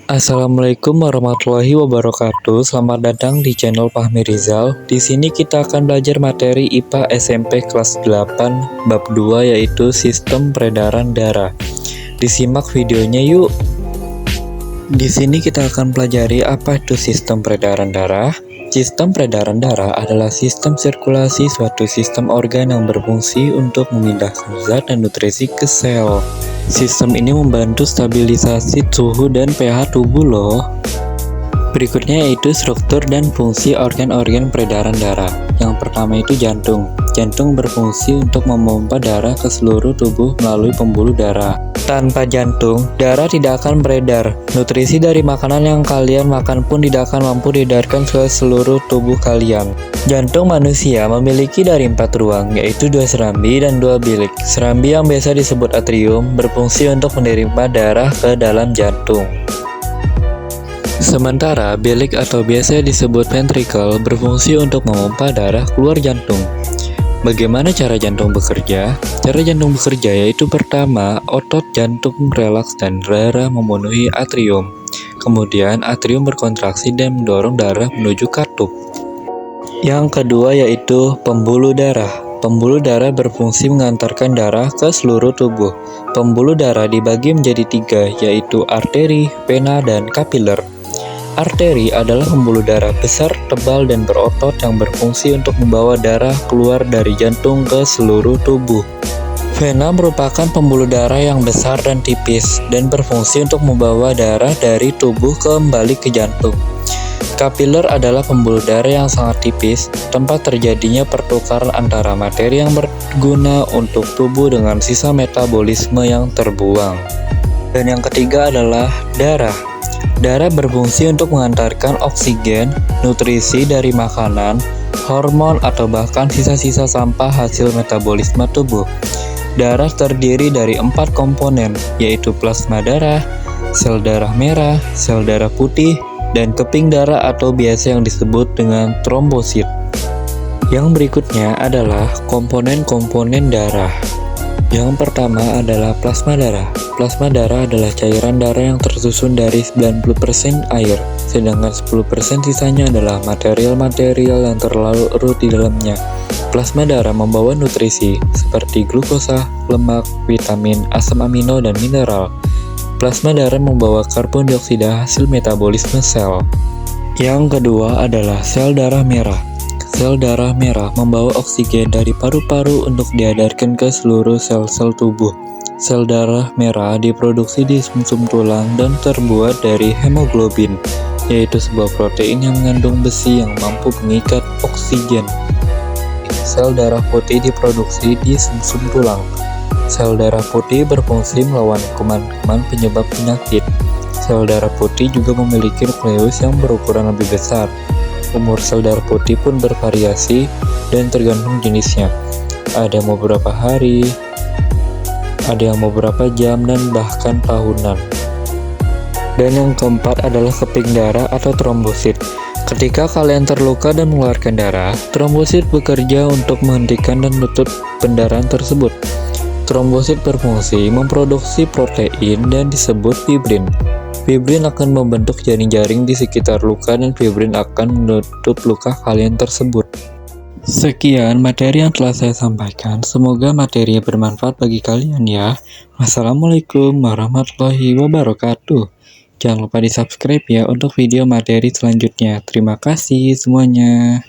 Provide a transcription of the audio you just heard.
Assalamualaikum warahmatullahi wabarakatuh. Selamat datang di channel Fahmi Rizal. Di sini kita akan belajar materi IPA SMP kelas 8 bab 2 yaitu sistem peredaran darah. Disimak videonya yuk. Di sini kita akan pelajari apa itu sistem peredaran darah. Sistem peredaran darah adalah sistem sirkulasi suatu sistem organ yang berfungsi untuk memindahkan zat dan nutrisi ke sel. Sistem ini membantu stabilisasi suhu dan pH tubuh loh. Berikutnya yaitu struktur dan fungsi organ-organ peredaran darah. Yang pertama itu jantung. Jantung berfungsi untuk memompa darah ke seluruh tubuh melalui pembuluh darah. Tanpa jantung, darah tidak akan beredar. Nutrisi dari makanan yang kalian makan pun tidak akan mampu diedarkan ke seluruh tubuh kalian. Jantung manusia memiliki dari 4 ruang, yaitu 2 serambi dan 2 bilik. Serambi yang biasa disebut atrium berfungsi untuk menerima darah ke dalam jantung. Sementara bilik atau biasa disebut ventricle berfungsi untuk memompa darah keluar jantung. Bagaimana cara jantung bekerja? Cara jantung bekerja yaitu pertama, otot jantung relaks dan darah memenuhi atrium. Kemudian atrium berkontraksi dan mendorong darah menuju katup. Yang kedua yaitu pembuluh darah. Pembuluh darah berfungsi mengantarkan darah ke seluruh tubuh. Pembuluh darah dibagi menjadi 3, yaitu arteri, vena, dan kapiler. Arteri adalah pembuluh darah besar, tebal, dan berotot yang berfungsi untuk membawa darah keluar dari jantung ke seluruh tubuh. Vena merupakan pembuluh darah yang besar dan tipis, dan berfungsi untuk membawa darah dari tubuh kembali ke jantung. Kapiler adalah pembuluh darah yang sangat tipis, tempat terjadinya pertukaran antara materi yang berguna untuk tubuh dengan sisa metabolisme yang terbuang. Dan yang ketiga adalah darah. Darah berfungsi untuk mengantarkan oksigen, nutrisi dari makanan, hormon, atau bahkan sisa-sisa sampah hasil metabolisme tubuh. Darah terdiri dari 4 komponen, yaitu plasma darah, sel darah merah, sel darah putih, dan keping darah atau biasa yang disebut dengan trombosit. Yang berikutnya adalah komponen-komponen darah. Yang pertama adalah plasma darah. Plasma darah adalah cairan darah yang tersusun dari 90% air, sedangkan 10% sisanya adalah material-material yang terlarut di dalamnya. Plasma darah membawa nutrisi seperti glukosa, lemak, vitamin, asam amino, dan mineral. Plasma darah membawa karbon dioksida hasil metabolisme sel. Yang kedua adalah sel darah merah. Sel darah merah membawa oksigen dari paru-paru untuk diedarkan ke seluruh sel-sel tubuh. Sel darah merah diproduksi di sumsum tulang dan terbuat dari hemoglobin, yaitu sebuah protein yang mengandung besi yang mampu mengikat oksigen. Sel darah putih diproduksi di sumsum tulang. Sel darah putih berfungsi melawan kuman-kuman penyebab penyakit. Sel darah putih juga memiliki nukleus yang berukuran lebih besar. Umur sel darah putih pun bervariasi dan tergantung jenisnya. Ada yang beberapa hari, ada yang beberapa jam, dan bahkan tahunan. Dan yang keempat adalah keping darah atau trombosit. Ketika kalian terluka dan mengeluarkan darah, trombosit bekerja untuk menghentikan dan menutup pendarahan tersebut. Trombosit berfungsi memproduksi protein dan disebut fibrin. Fibrin akan membentuk jaring-jaring di sekitar luka dan fibrin akan menutup luka kalian tersebut. Sekian materi yang telah saya sampaikan. Semoga materi bermanfaat bagi kalian ya. Wassalamualaikum warahmatullahi wabarakatuh. Jangan lupa di subscribe ya untuk video materi selanjutnya. Terima kasih semuanya.